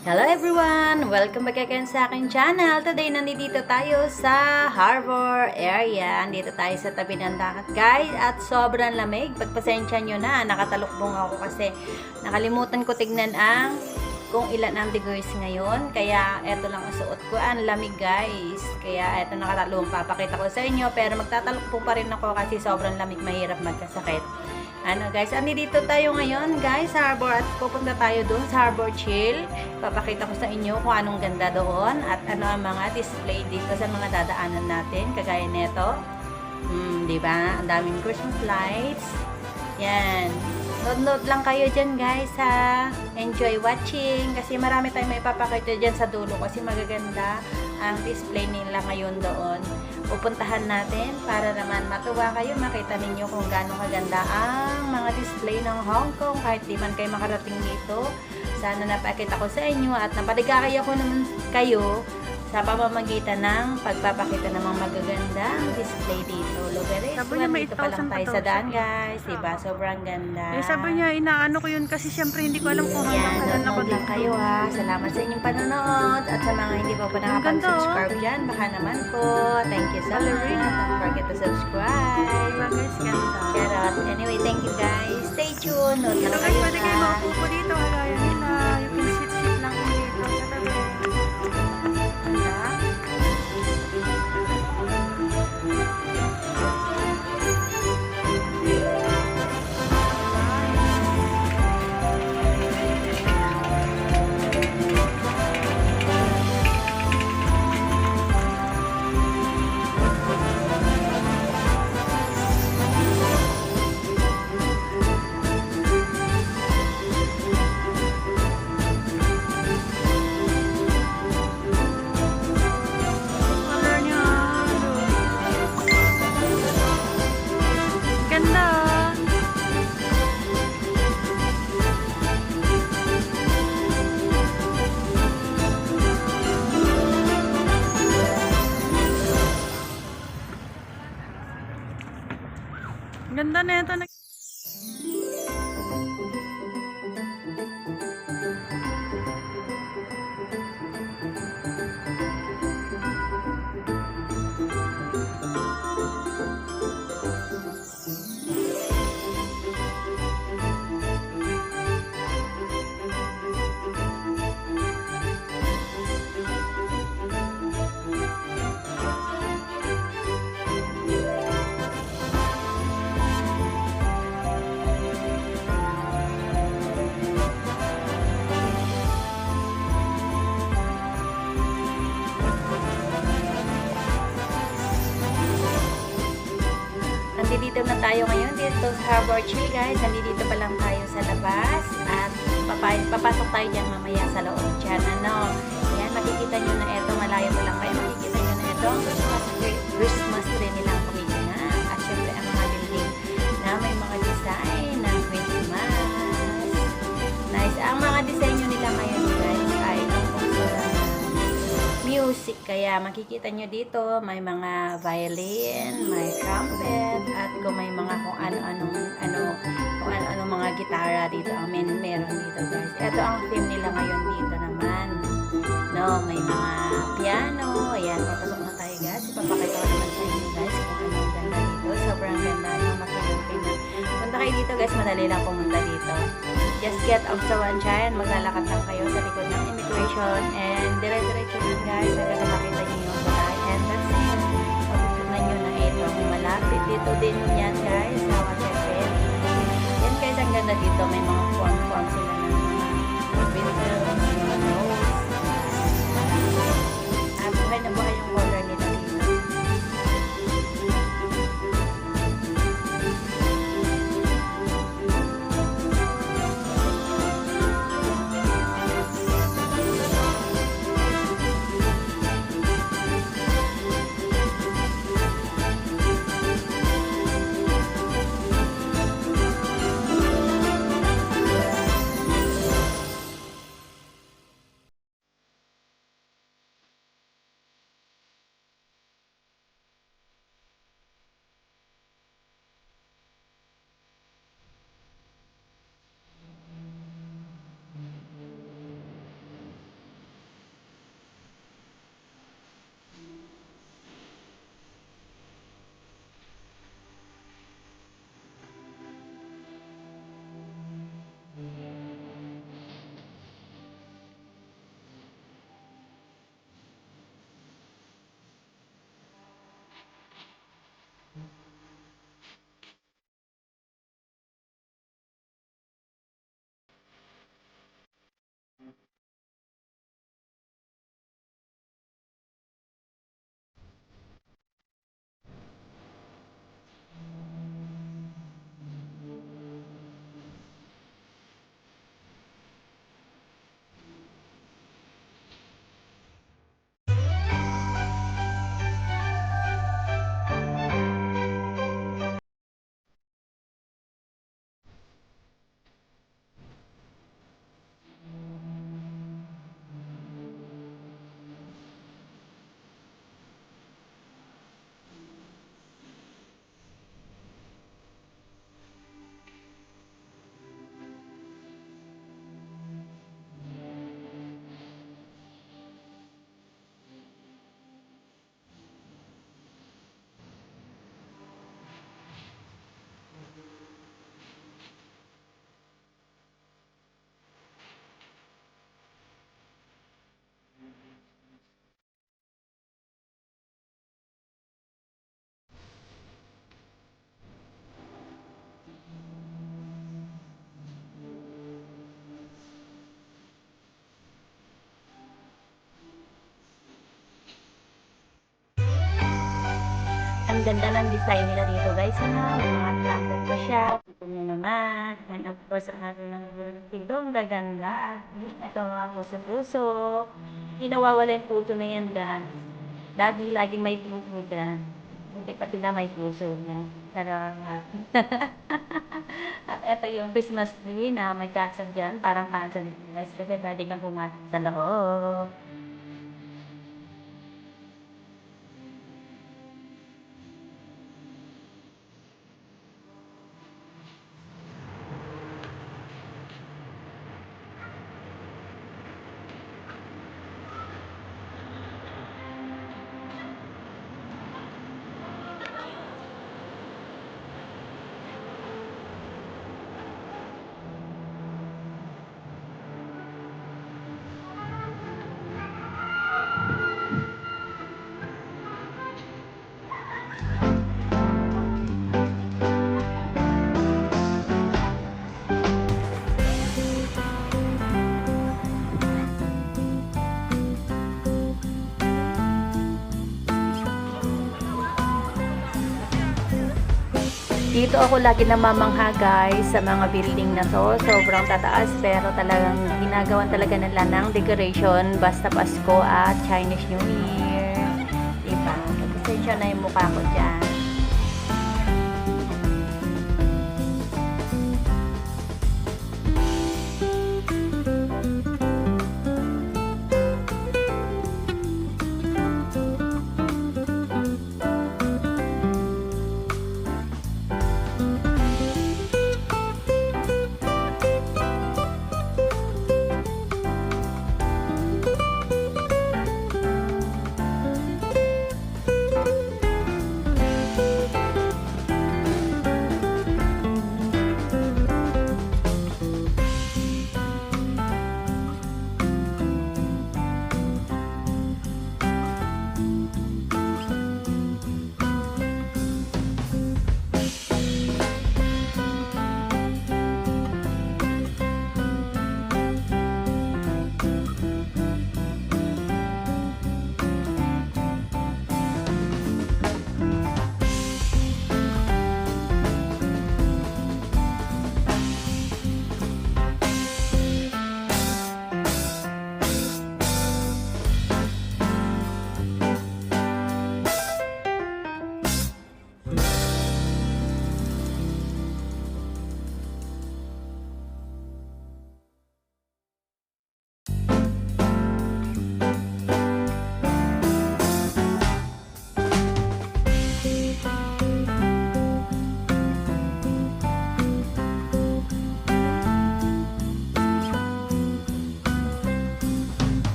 Hello everyone! Welcome back again sa aking channel. Today, nandito tayo sa harbor area. Nandito tayo sa tabi ng dagat, guys. At sobrang lamig. Pagpasensya nyo na, nakatalukbong ako kasi nakalimutan ko tignan ang kung ilan ang degrees ngayon. Kaya eto lang ang suot ko. Ang lamig, guys. Kaya eto nakatalong papakita ko sa inyo. Pero magtatalukbong pa rin ako kasi sobrang lamig. Mahirap magkasakit. Guys, dito tayo ngayon guys sa harbor at pupunta tayo doon sa Harbor Chill. Papakita ko sa inyo kung anong ganda doon at ano ang mga display dito sa mga dadaanan natin kagaya nito. Di ba? Ang daming Christmas lights. Yan. Nood lang kayo dyan guys ha. Enjoy watching kasi marami tayong may papakita dyan sa dulo kasi magaganda ang display nila ngayon doon. Pupuntahan natin para naman matuwa kayo, makita ninyo kung gaano kaganda ang mga display ng Hong Kong kahit di man kayo makarating dito. Sana napakita ko sa inyo at napaligaya ko naman kayo sa pamamagitan ng pagpapakita ng mga magagandang display dito. Lugares, dito pa lang tayo sa daan guys, diba? Sobrang ganda. Sabi niya, inaano ko yun kasi syempre hindi ko alam kung hanggang kailan ako lang kayo ha. Salamat sa inyong panonood at sa mga hindi pa nakapag-subscribe dyan, baka naman po. Thank you so much. Don't forget to subscribe. Guys, ganda. Charot. Anyway, thank you guys. Stay tuned. Nood lang Pero kayo guys, pwede kayo ha. maupo dito. Kagaya nila. You can sit lang dito sa tabi. Ganda. Color niya. Ganda. Ganda na ito. Nandito na tayo ngayon dito sa Harbor Chill guys. Nandito pa lang tayo sa labas at papasok tayo dyan mamaya sa loob dyan. Yan, makikita nyo na ito. Malayo pa lang kayo. Makikita nyo na ito. Christmas tree nilang kumikinang. At syempre ang mga building na may mga design ng Christmas. Nice. Ang mga design nyo nila ngayon guys ay tungkol sa music. Kaya makikita nyo dito may mga violin, may trumpet, at kung may mga kung ano-ano mga gitara dito ang meron dito guys. Ito ang theme nila ngayon dito naman. May mga piano. Ayan, papasok na tayo guys. Ipapakita ko naman sa inyo guys kung anong ganda dito. Sobrang ganda. Makinig. Punta kayo dito guys. Madali lang pumunta dito. Just get off sa one giant. Maglalakad lang kayo sa likod ng immigration and dire-diretso lang guys hanggang makita nyo yung tulay. And that's it. Pagpupunan nyo na ito. Malapit dito din yan guys sa Water Ferry. Yan guys, ang ganda dito. May mga form sila ng mga windows, mga nose. At buhay na buhay yung color nila dito. Ang ganda ng design nila dito guys. Mga plastic pa siya. Ito nyo naman. And of course, ang ating ng dito, ang gaganda. Ito mga puso-puso. Hindi nawawala yung puso na yan guys. Laging may puso dyan. Hindi pati na may puso niya. Tarang. At ito yung Christmas tree na may kasal dyan. Parang kasal guys. Kasi pwede kang pumasok sa loob. Dito ako lagi namamangha guys sa mga building na to. Sobrang tataas pero talagang ginagawan talaga nila ng decoration basta Pasko at Chinese New Year. Diba? Pasensya na yung mukha ko dyan.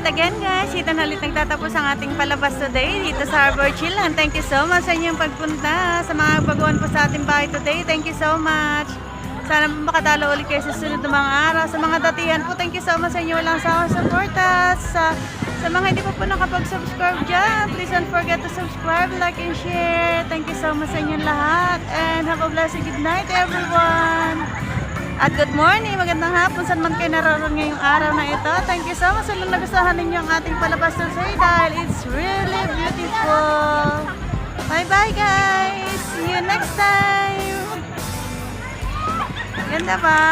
ulit again guys. Dito na ulit nagtatapos ang ating palabas today dito sa Harbor Chilan. Thank you so much sa inyong pagpunta. Sa mga baguhan po sa ating bahay today, thank you so much. Sana makadalo ulit kayo sa sunod na mga araw. Sa mga datihan po, thank you so much sa inyo walang sa suporta. Sa mga hindi po nakapag-subscribe dyan, please don't forget to subscribe, like, and share. Thank you so much sa inyong lahat. And have a blessed good night everyone. At good morning, magandang hapon saan man kayo naroon ngayong araw na ito. Thank you so much sa nagustuhan ninyo ang ating palabas today dahil it's really beautiful. Bye-bye guys! See you next time! Ganda ba?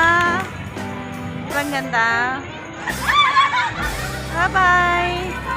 Parang ganda. Bye-bye!